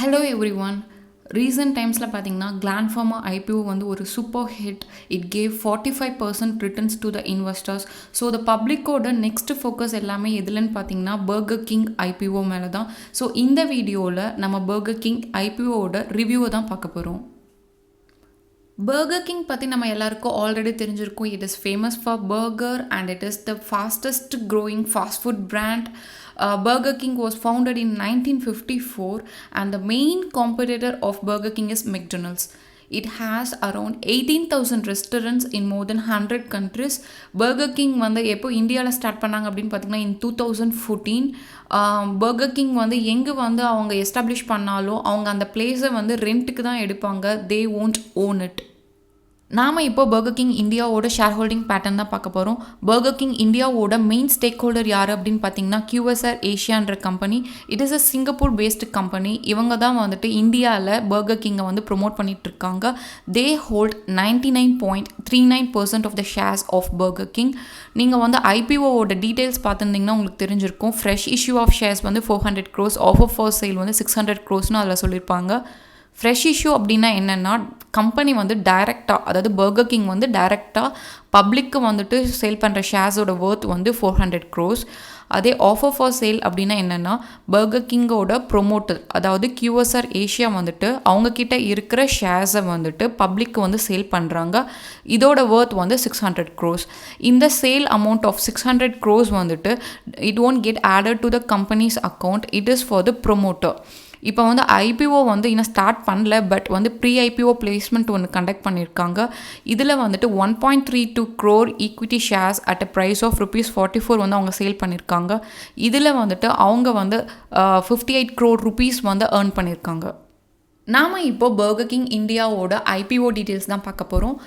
Hello everyone. Recent timesல பார்த்தீங்கன்னா Gland Pharma IPO வந்து ஒரு super hit. It gave 45% returns to the investors. So the பப்ளிக்கோட next focus எல்லாமே எதுலன்னு பார்த்தீங்கன்னா பர்கர் கிங் ஐபிஓ மேலே தான். ஸோ இந்த வீடியோவில் நம்ம பர்கர் கிங் ஐபிஓவோட ரிவ்யூவை தான் பார்க்க போகிறோம். பர்கர் கிங் பற்றி நம்ம எல்லாருக்கும் ஆல்ரெடி தெரிஞ்சிருக்கும். It is famous for burger and it is the fastest growing fast food brand. Burger King was founded in 1954 and the main competitor of Burger King is McDonald's. It has around 18,000 restaurants in more than 100 countries. Burger King வந்து எப்போ இந்தியாவில் start பண்ணாங்க அப்படின்னு பார்த்தீங்கன்னா in 2014. Burger king வந்து எங்கே வந்து அவங்க எஸ்டாப்ளிஷ் பண்ணாலும் அவங்க அந்த பிளேஸை வந்து ரெண்ட்டுக்கு தான் எடுப்பாங்க. they won't own it. நாம் இப்போ பர்கர் கிங் இந்தியாவோட ஷேர் ஹோல்டிங் பேட்டர்ன் தான் பார்க்க போகிறோம். பர்கர் கிங் இந்தியாவோட மெயின் ஸ்டேக் ஹோல்டர் யார் அப்படின்னு பார்த்தீங்கன்னா QSR ஏஷியான்ற company. It is a Singapore based company. இவங்க தான் வந்துட்டு இந்தியாவில் பர்கர் கிங்கை வந்து ப்ரொமோட் பண்ணிட்டு இருக்காங்க. They hold 99.39% of the shares of Burger King. நீங்கள் வந்து ஐபிஓவோட டீட்டெயில்ஸ் பார்த்துருந்தீங்கன்னா உங்களுக்கு தெரிஞ்சிருக்கும். ஃப்ரெஷ் இஷ்யூ ஆஃப் ஷேர்ஸ் வந்து 400 crores, ஆஃபர் ஃபார் சேல் வந்து 600 crores அதில் சொல்லியிருப்பாங்க. ஃப்ரெஷ் இஷ்யூ அப்படின்னா என்னென்னா கம்பெனி வந்து டைரெக்டாக, அதாவது பர்கர் கிங் வந்து டைரெக்டாக பப்ளிக்கு வந்துட்டு சேல் பண்ணுற ஷேர்ஸோட ஒர்த் வந்து 400 crores. அதே ஆஃபர் ஃபார் சேல் அப்படின்னா என்னென்னா பர்கர் கிங்கோட ப்ரொமோட்டர், அதாவது QSR ஏஷியா வந்துட்டு அவங்கக்கிட்ட இருக்கிற ஷேர்ஸை வந்துட்டு பப்ளிக்கு வந்து சேல் பண்ணுறாங்க. இதோட ஒர்த் வந்து 600 crores. இந்த சேல் அமௌண்ட் ஆஃப் 600 crores வந்துட்டு it won't get added to the company's account. It is for the promoter. இப்போ வந்து ஐபிஓ வந்து இன்னும் ஸ்டார்ட் பண்ணல, பட் வந்து ப்ரீ ஐபிஓ பிளேஸ்மெண்ட் ஒன்று கண்டக்ட் பண்ணியிருக்காங்க. இதில் வந்துட்டு 1.32 crore equity shares at a price of ₹44 வந்து அவங்க சேல் பண்ணியிருக்காங்க. இதில் வந்துட்டு அவங்க வந்து 58 crore rupees வந்து ஏர்ன் பண்ணியிருக்காங்க. நாம் இப்போது பர்கர் கிங் இந்தியாவோட ஐபிஓ டீட்டெயில்ஸ் தான் பார்க்க போகிறோம்.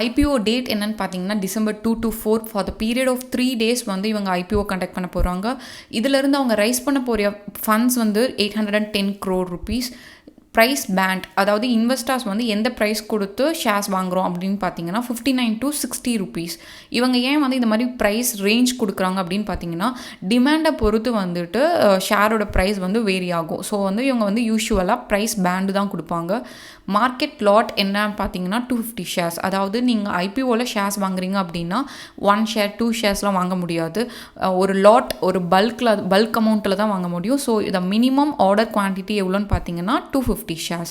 ஐபிஓ டேட் என்னன்னு பார்த்தீங்கன்னா December 2 to 4 for the period of 3 days வந்து இவங்க ஐபிஓ கண்டக்ட் பண்ண போகிறாங்க. இதிலிருந்து அவங்க ரைஸ் பண்ண போகிற ஃபண்ட்ஸ் வந்து 810 crore rupees. ப்ரைஸ் பேண்ட், அதாவது இன்வெஸ்டர்ஸ் வந்து எந்த ப்ரைஸ் கொடுத்து ஷேர்ஸ் வாங்குகிறோம் அப்படின்னு பார்த்தீங்கன்னா 59 to 60 rupees. இவங்க ஏன் வந்து இந்த மாதிரி ப்ரைஸ் ரேஞ்ச் கொடுக்குறாங்க அப்படின்னு பார்த்தீங்கன்னா டிமாண்டை பொறுத்து வந்துட்டு ஷேரோட ப்ரைஸ் வந்து வேரி ஆகும். ஸோ வந்து இவங்க வந்து யூஷுவலாக ப்ரைஸ் பேண்டு தான் கொடுப்பாங்க. மார்க்கெட் லாட் என்னன்னு பார்த்தீங்கன்னா 250 shares. அதாவது நீங்கள் ஐபிஓவில் ஷேர்ஸ் வாங்குறீங்க அப்படின்னா 1 share 2 sharesலாம் வாங்க முடியாது. ஒரு லாட் ஒரு பல்க் அமௌண்ட்டில் தான் வாங்க முடியும். ஸோ இதை மினிமம் ஆர்டர் குவான்டிட்டி எவ்வளோன்னு பார்த்தீங்கன்னா 250 shares.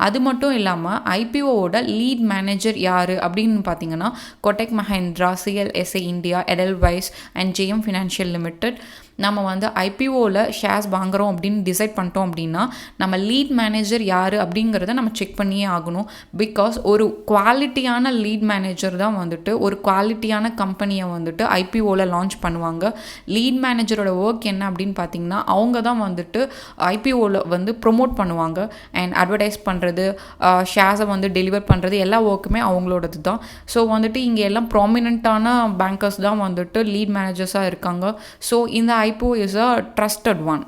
அது மட்டும் இல்லாமல் ஐபிஓவோட லீட் மேனேஜர் யார் அப்படின்னு பார்த்தீங்கன்னா Kotak Mahindra, CLSA India, Edelweiss and JM financial limited. நம்ம வந்து ஐபிஓவில் ஷேர்ஸ் வாங்குகிறோம் அப்படின்னு டிசைட் பண்ணிட்டோம் அப்படின்னா நம்ம லீட் மேனேஜர் யார் அப்படிங்கிறத நம்ம செக் பண்ணியே ஆகணும். பிகாஸ் ஒரு குவாலிட்டியான லீட் மேனேஜர் தான் வந்துட்டு ஒரு குவாலிட்டியான கம்பெனியை வந்துட்டு ஐபிஓவில் லான்ச் பண்ணுவாங்க. லீட் மேனேஜரோட ஒர்க் என்ன அப்படின்னு பார்த்தீங்கன்னா அவங்க தான் வந்துட்டு ஐபிஓவில் வந்து ப்ரொமோட் பண்ணுவாங்க அண்ட் அட்வர்டைஸ் பண்ணுறது, ஷேர்ஸை வந்து டெலிவர் பண்ணுறது, எல்லா ஒர்க்குமே அவங்களோடது தான். ஸோ வந்துட்டு இங்கே எல்லாம் ப்ராமினெண்ட்டான பேங்கர்ஸ் தான் வந்துட்டு லீட் மேனேஜர்ஸாக இருக்காங்க. ஸோ இந்த IPO is a trusted one.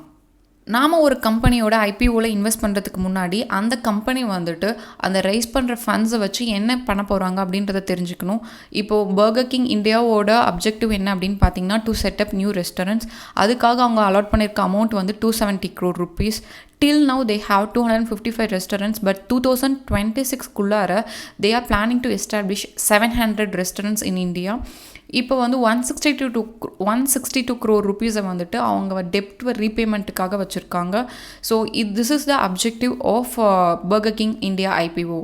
நாம் ஒரு கம்பெனியோட ஐபிஓவில் இன்வெஸ்ட் பண்ணுறதுக்கு முன்னாடி அந்த கம்பெனி வந்துட்டு அந்த ரைஸ் பண்ணுற ஃபண்ட்ஸை வச்சு என்ன பண்ண போகிறாங்க அப்படின்றத தெரிஞ்சுக்கணும். இப்போது பர்கர் கிங் இந்தியாவோட அப்ஜெக்டிவ் என்ன அப்படின்னு பார்த்தீங்கன்னா டு செட்டப் நியூ ரெஸ்டாரண்ட்ஸ். அதுக்காக அவங்க அலாட் பண்ணியிருக்க அமௌண்ட் வந்து 270 crore rupees. Till now they have 255 restaurants, but 2026 they are planning to establish 700 restaurants in India. இப்போ வந்து 162 crore rupees வந்துட்டு அவங்க டெப்ட் ரீபேமெண்ட்டுக்காக வச்சுருக்காங்க. So this is the objective of Burger King India IPO.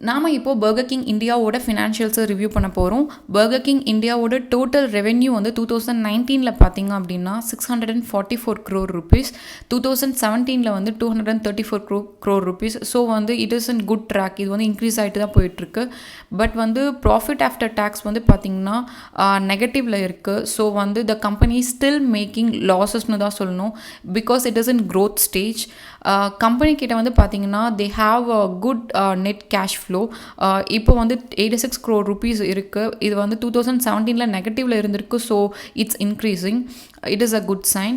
நாம் இப்போது பர்கர் கிங் இந்தியாவோட ஃபினான்ஷியல்ஸை ரிவ்யூ பண்ண போகிறோம். பர்கர் கிங் இந்தியாவோட டோட்டல் ரெவென்யூ வந்து 2019 பார்த்தீங்க அப்படின்னா 644 crore rupees. 2017 வந்து 234 crore rupees. ஸோ வந்து it is in good track. இது வந்து இன்க்ரீஸ் ஆகிட்டு தான் போயிட்டுருக்கு. பட் வந்து ப்ராஃபிட் ஆஃப்டர் டேக்ஸ் வந்து பார்த்திங்கன்னா நெகட்டிவில் இருக்குது. ஸோ வந்து த கம்பெனி ஸ்டில் மேக்கிங் லாஸஸ்னு தான் சொல்லணும். Because it is in growth stage. Company கிட்ட வந்து பார்த்திங்கன்னா they have a good net cash flow. இப்போ வந்து 86 crore rupees இருக்குது. இது வந்து 2017 நெகட்டிவில் இருந்திருக்கு. So it's increasing. It is a good sign.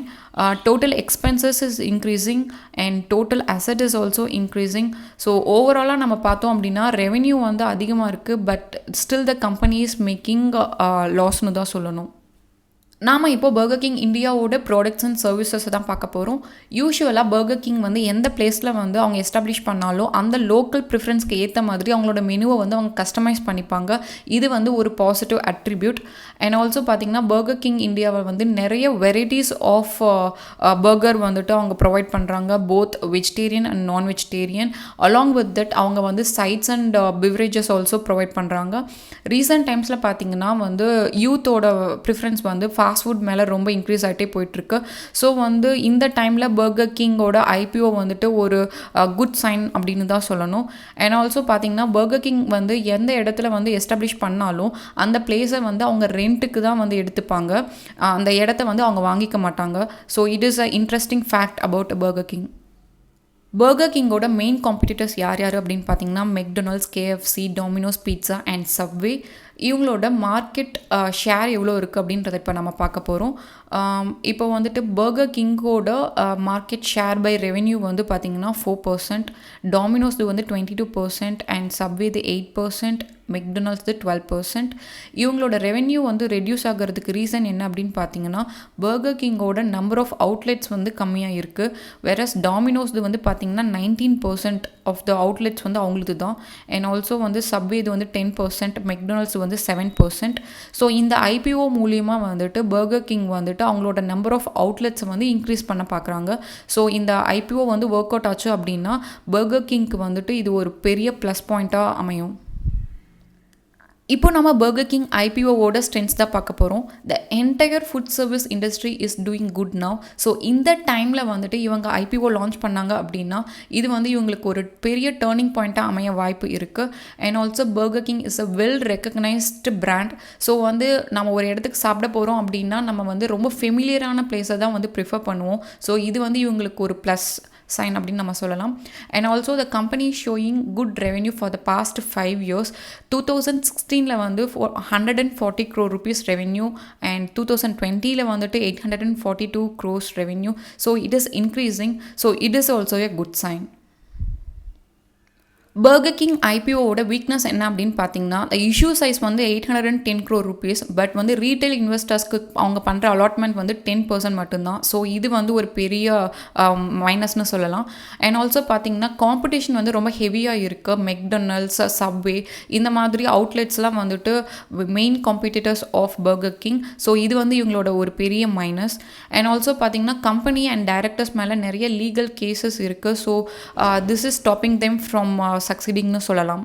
Total expenses is increasing and total asset is also increasing. So overall நம்ம பார்த்தோம் அப்படின்னா ரெவென்யூ வந்து அதிகமாக இருக்குது. But still the company is making லாஸ்னு தான் சொல்லணும். நாம் இப்போ பர்கர் கிங் இந்தியாவோட ப்ராடக்ட்ஸ் அண்ட் சர்வீசஸை தான் பார்க்க போகிறோம். யூஷுவலாக பர்கர் கிங் வந்து எந்த பிளேஸில் வந்து அவங்க எஸ்டாப்ளிஷ் பண்ணாலும் அந்த லோக்கல் ப்ரிஃபரன்ஸ்க்கு ஏற்ற மாதிரி அவங்களோட மெனுவை வந்து அவங்க கஸ்டமைஸ் பண்ணிப்பாங்க. இது வந்து ஒரு பாசிட்டிவ் அட்ரிபியூட். அண்ட் ஆல்சோ பார்த்திங்கன்னா பர்கர் கிங் இந்தியாவில் வந்து நிறைய வெரைட்டிஸ் ஆஃப் பர்கர் வந்துட்டு அவங்க ப்ரொவைட் பண்ணுறாங்க, both vegetarian and non vegetarian. Along with that அவங்க வந்து sides and beverages also provide பண்ணுறாங்க. ரீசெண்ட் டைம்ஸில் பார்த்திங்கன்னா வந்து யூத்தோட ப்ரிஃபரன்ஸ் வந்து ஃபாஸ்ட் ஃபுட் மேலே ரொம்ப இன்க்ரீஸ் ஆகிட்டே போயிட்டுருக்கு. ஸோ வந்து இந்த டைமில் பர்கர் கிங்கோட ஐபிஓ வந்துட்டு ஒரு குட் சைன் அப்படின்னு தான் சொல்லணும். அண்ட் ஆல்சோ பார்த்திங்கன்னா பர்கர் கிங் வந்து எந்த இடத்துல வந்து எஸ்டாப்ளிஷ் பண்ணாலும் அந்த பிளேஸை வந்து அவங்க ரெண்ட்டுக்கு தான் வந்து எடுத்துப்பாங்க. அந்த இடத்த வந்து அவங்க வாங்கிக்க மாட்டாங்க. So it is a interesting fact about Burger King. Burger கிங்கோட மெயின் காம்படிட்டர்ஸ் யார் யார் அப்படின்னு பார்த்தீங்கன்னா McDonald's, KFC, Domino's pizza and Subway. இவங்களோட மார்க்கெட் ஷேர் எவ்வளோ இருக்குது அப்படின்றத இப்போ நம்ம பார்க்க போகிறோம். இப்போ வந்துட்டு பர்கர் கிங்கோட மார்க்கெட் ஷேர் பை ரெவென்யூ வந்து பார்த்திங்கன்னா 4%, டாமினோஸ்து வந்து 22% அண்ட் சப்வேது 8%, மெக்டொனால்ட்ஸ்து 12%. இவங்களோட ரெவென்யூ வந்து ரெடியூஸ் ஆகிறதுக்கு ரீசன் என்ன அப்படின்னு பார்த்தீங்கன்னா பர்கர் கிங்கோட நம்பர் ஆஃப் அவுட்லெட்ஸ் வந்து கம்மியாக இருக்குது. வேறஸ் டாமினோஸ்து வந்து பார்த்திங்கன்னா 19% ஆஃப் த அவுட்லெட்ஸ் வந்து அவங்களுக்கு தான். அண்ட் ஆல்சோ வந்து சப்வேது வந்து 10%, மெக்டொனால்ட்ஸ் வந்து 7%. ஸோ இந்த ஐபிஓ மூலியமாக வந்துட்டு பர்கர் கிங் வந்துட்டு அவங்களோட நம்பர் ஆஃப் அவுட்லெட்ஸை வந்து இன்க்ரீஸ் பண்ண பார்க்குறாங்க. ஸோ இந்த ஐபிஓ வந்து ஒர்க் அவுட் ஆச்சு அப்படின்னா பர்கர் கிங்க்கு வந்துட்டு இது ஒரு பெரிய ப்ளஸ் பாயிண்ட்டாக அமையும். இப்போ நம்ம பர்கர் கிங் ஐபிஓவோட ஸ்ட்ரென்த்ஸ் தான் பார்க்க போகிறோம். The entire food service industry is doing good now. So இந்த டைமில் வந்துட்டு இவங்க ஐபிஓ லான்ச் பண்ணாங்க அப்படின்னா இது வந்து இவங்களுக்கு ஒரு பெரிய டேர்னிங் பாயிண்ட்டாக அமைய வாய்ப்பு இருக்குது. And also burger king is a well recognised brand. So வந்து நம்ம ஒரு இடத்துக்கு சாப்பிட போகிறோம் அப்படின்னா நம்ம வந்து ரொம்ப ஃபெமிலியரான பிளேஸை தான் வந்து ப்ரிஃபர் பண்ணுவோம். ஸோ இது வந்து இவங்களுக்கு ஒரு ப்ளஸ் சைன் அப்படின்னு நம்ம சொல்லலாம். And also the company showing good revenue for the past 5 years. 2016 வந்து 140 crore rupees ரெவென்யூ அண்ட் 2020 வந்துட்டு 842 crores revenue. So it is increasing. So it is also a good sign. Burger King ஐபிஓவோட weakness என்ன அப்படின்னு பார்த்தீங்கன்னா issue size வந்து 810 crore rupees. But வந்து retail இன்வெஸ்டர்ஸ்க்கு அவங்க பண்ணுற அலாட்மெண்ட் வந்து 10% மட்டும்தான். ஸோ இது வந்து ஒரு பெரிய மைனஸ்னு சொல்லலாம். அண்ட் ஆல்சோ பார்த்தீங்கன்னா காம்படிஷன் வந்து ரொம்ப ஹெவியாக இருக்குது. மெக்டொனால்ட்ஸ், சப்வே இந்த மாதிரி அவுட்லெட்ஸ்லாம் வந்துட்டு main competitors of Burger King. So இது வந்து இவங்களோட ஒரு பெரிய மைனஸ். அண்ட் ஆல்சோ பார்த்தீங்கன்னா கம்பெனி அண்ட் டைரக்டர்ஸ் மேலே நிறைய லீகல் கேசஸ் இருக்குது. So this is stopping them from succeedingனு சொல்லலாம்.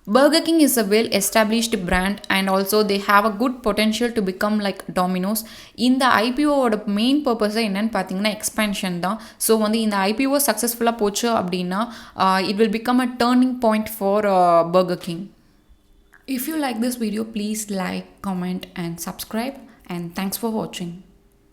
Burger King is a well-established brand and also they have a good potential to become like Domino's. இந்த ஐபிஓவோட main பர்பஸை என்னன்னு பார்த்தீங்கன்னா expansion தான். ஸோ வந்து இந்த ஐபிஓ சக்ஸஸ்ஃபுல்லாக போச்சு அப்படின்னா it will become a turning point for Burger King. If you like this video, please like, comment and subscribe and thanks for watching.